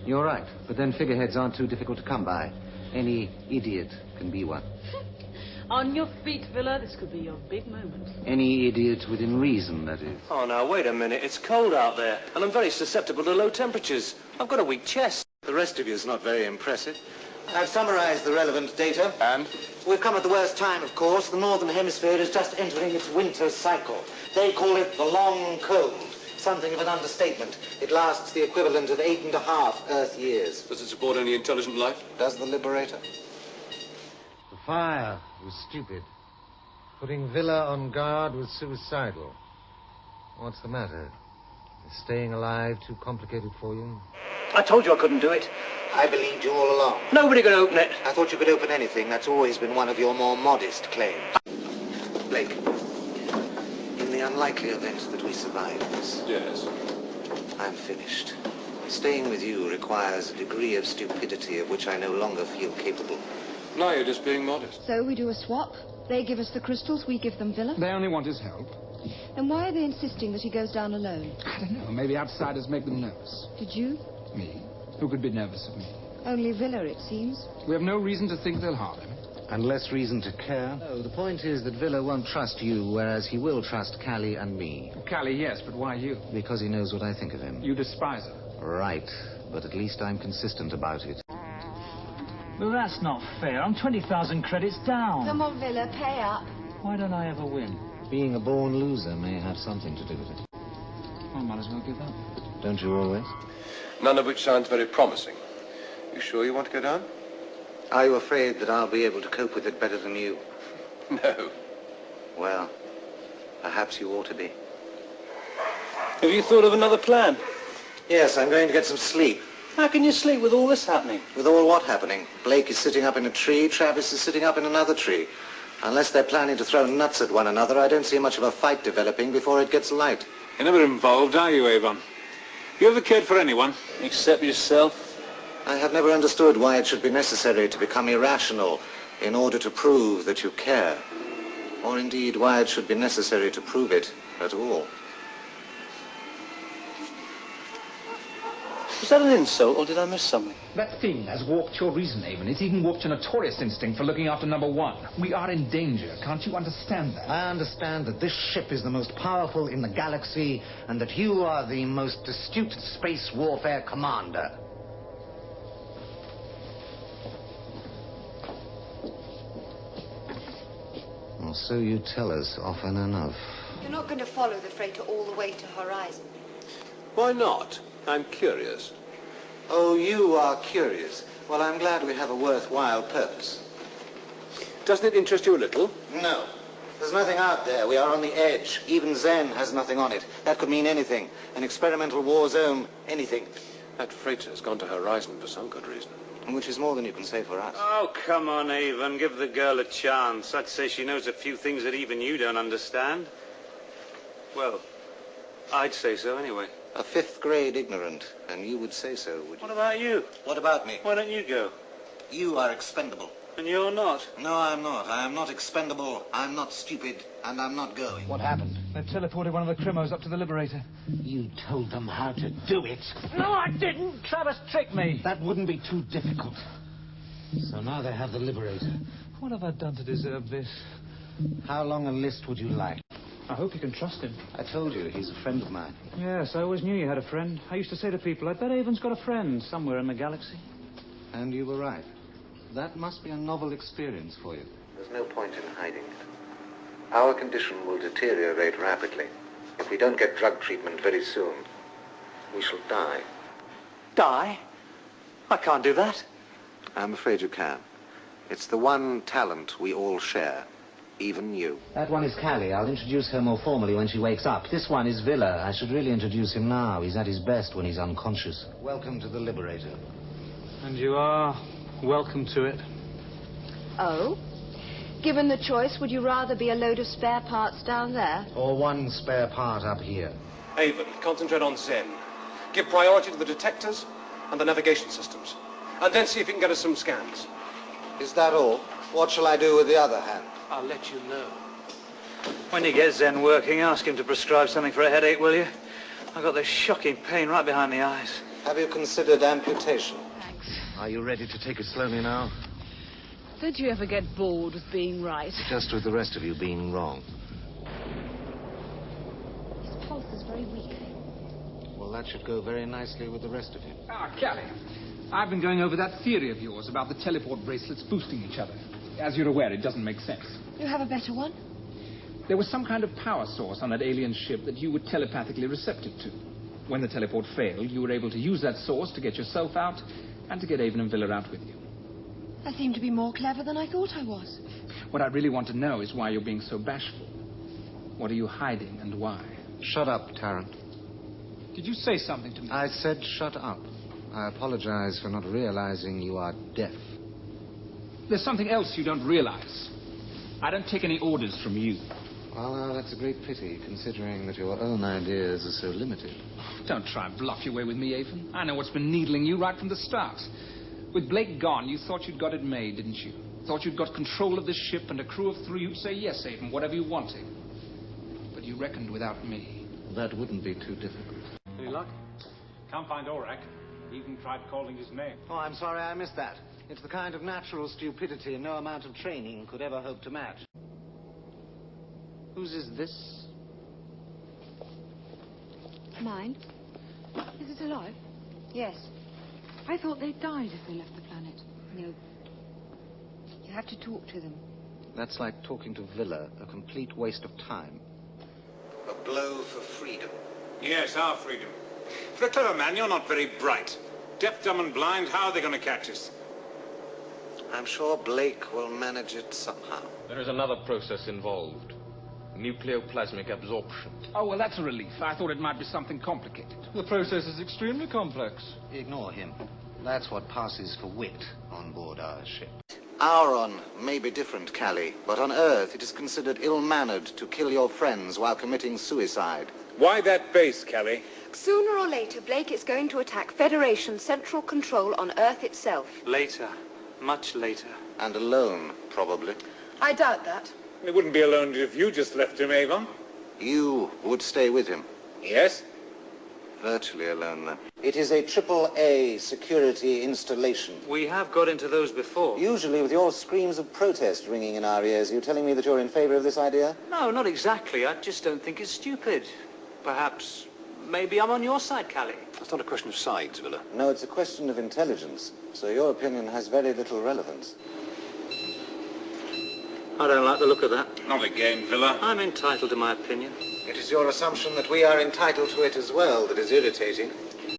You're right, but then figureheads aren't too difficult to come by. Any idiot can be one. On your feet, Villa. This could be your big moment. Any idiot within reason, that is. Oh, now, wait a minute. It's cold out there, and I'm very susceptible to low temperatures. I've got a weak chest. The rest of you is not very impressive. I've summarized the relevant data. And? We've come at the worst time, of course. The Northern Hemisphere is just entering its winter cycle. They call it the long cold. Something of an understatement. It lasts the equivalent of 8.5 Earth years. Does it support any intelligent life? Does the Liberator? The fire was stupid. Putting Villa on guard was suicidal. What's the matter? Is staying alive too complicated for you? I told you I couldn't do it. I believed you all along. Nobody could open it. I thought you could open anything. That's always been one of your more modest claims. Blake, in the unlikely event that we survive this... Yes. I'm finished. Staying with you requires a degree of stupidity of which I no longer feel capable. No, you're just being modest. So we do a swap. They give us the crystals, we give them Villa. They only want his help. Then why are they insisting that he goes down alone? I don't know. Maybe outsiders make them nervous. Did you? Me? Who could be nervous of me? Only Villa, it seems. We have no reason to think they'll harm him. And less reason to care? No, the point is that Villa won't trust you, whereas he will trust Callie and me. Callie, yes, but why you? Because he knows what I think of him. You despise her. Right, but at least I'm consistent about it. Well, that's not fair. I'm 20,000 credits down. Come on, Villa, pay up. Why don't I ever win? Being a born loser may have something to do with it. I might as well give up. Don't you always? None of which sounds very promising. You sure you want to go down? Are you afraid that I'll be able to cope with it better than you? No. Well, perhaps you ought to be. Have you thought of another plan? Yes, I'm going to get some sleep. How can you sleep with all this happening? With all what happening? Blake is sitting up in a tree, Travis is sitting up in another tree. Unless they're planning to throw nuts at one another, I don't see much of a fight developing before it gets light. You're never involved, are you, Avon? You ever cared for anyone? Except yourself? I have never understood why it should be necessary to become irrational in order to prove that you care. Or indeed why it should be necessary to prove it at all. Was that an insult, or did I miss something? That thing has warped your reason, Avon. It's even warped your notorious instinct for looking after number one. We are in danger. Can't you understand that? I understand that this ship is the most powerful in the galaxy, and that you are the most astute space warfare commander. Well, so you tell us often enough. You're not going to follow the freighter all the way to Horizon. Why not? I'm curious. Oh, you are curious. Well, I'm glad we have a worthwhile purpose. Doesn't it interest you a little? No. There's nothing out there. We are on the edge. Even Zen has nothing on it. That could mean anything. An experimental war zone, anything. That freighter's gone to Horizon for some good reason. Which is more than you can say for us. Oh, come on, Avon. Give the girl a chance. I'd say she knows a few things that even you don't understand. Well, I'd say so anyway. A fifth grade ignorant, and you would say so, would you? What about you? What about me? Why don't you go? You are expendable. And you're not. No, I'm not. I am not expendable. I'm not stupid, and I'm not going. What happened? They've teleported one of the Crimos up to the Liberator. You told them how to do it. No, I didn't. Travis tricked me. That wouldn't be too difficult. So now they have the Liberator. What have I done to deserve this? How long a list would you like? I hope you can trust him. I told you, he's a friend of mine. Yes, I always knew you had a friend. I used to say to people, I bet Avon's got a friend somewhere in the galaxy. And you were right. That must be a novel experience for you. There's no point in hiding it. Our condition will deteriorate rapidly. If we don't get drug treatment very soon, we shall die. Die? I can't do that. I'm afraid you can. It's the one talent we all share. Even you. That one is Callie. I'll introduce her more formally when she wakes up. This one is Villa. I should really introduce him now. He's at his best when he's unconscious. Welcome to the Liberator. And you are welcome to it. Oh? Given the choice, would you rather be a load of spare parts down there? Or one spare part up here. Avon, concentrate on Zen. Give priority to the detectors and the navigation systems. And then see if you can get us some scans. Is that all? What shall I do with the other hand? I'll let you know. When you get Zen working, ask him to prescribe something for a headache, will you? I've got this shocking pain right behind the eyes. Have you considered amputation? Thanks. Are you ready to take it slowly now? Don't you ever get bored with being right? Just with the rest of you being wrong. His pulse is very weak. Well, that should go very nicely with the rest of him. Ah, Callie, I've been going over that theory of yours about the teleport bracelets boosting each other. As you're aware, it doesn't make sense. You have a better one? There was some kind of power source on that alien ship that you were telepathically receptive to. When the teleport failed, you were able to use that source to get yourself out and to get Avon and Villa out with you. I seem to be more clever than I thought I was. What I really want to know is why you're being so bashful. What are you hiding and why? Shut up, Tarrant. Did you say something to me? I said shut up. I apologize for not realizing you are deaf. There's something else you don't realize. I don't take any orders from you. Well, now, that's a great pity, considering that your own ideas are so limited. Don't try and bluff your way with me, Avon. I know what's been needling you right from the start. With Blake gone, you thought you'd got it made, didn't you? Thought you'd got control of this ship and a crew of 3 who'd say yes, Avon, whatever you wanted. But you reckoned without me. That wouldn't be too difficult. Any luck? Can't find Aurak. Even tried calling his name. Oh, I'm sorry I missed that. It's the kind of natural stupidity no amount of training could ever hope to match. Whose is this? Mine? Is it alive? Yes. I thought they died if they left the planet. No. You have to talk to them. That's like talking to Villa, a complete waste of time. A blow for freedom. Yes, our freedom. For a clever man, you're not very bright. Deaf, dumb, and blind, how are they going to catch us? I'm sure Blake will manage it somehow. There is another process involved. Nucleoplasmic absorption. Oh, well, that's a relief. I thought it might be something complicated. The process is extremely complex. Ignore him. That's what passes for wit on board our ship. Auron may be different, Callie, but on Earth it is considered ill-mannered to kill your friends while committing suicide. Why that base, Callie? Sooner or later, Blake is going to attack Federation Central Control on Earth itself. Later. Much later. And alone, probably. I doubt that. He wouldn't be alone if you just left him, Avon. You would stay with him. Yes? Virtually alone, then. It is a AAA security installation. We have got into those before. Usually with your screams of protest ringing in our ears, are you telling me that you're in favor of this idea? No, not exactly. I just don't think it's stupid. Perhaps, maybe I'm on your side, Callie. It's not a question of sides, Villa. No, it's a question of intelligence. So your opinion has very little relevance. I don't like the look of that. Not again, Villa. I'm entitled to my opinion. It is your assumption that we are entitled to it as well that is irritating.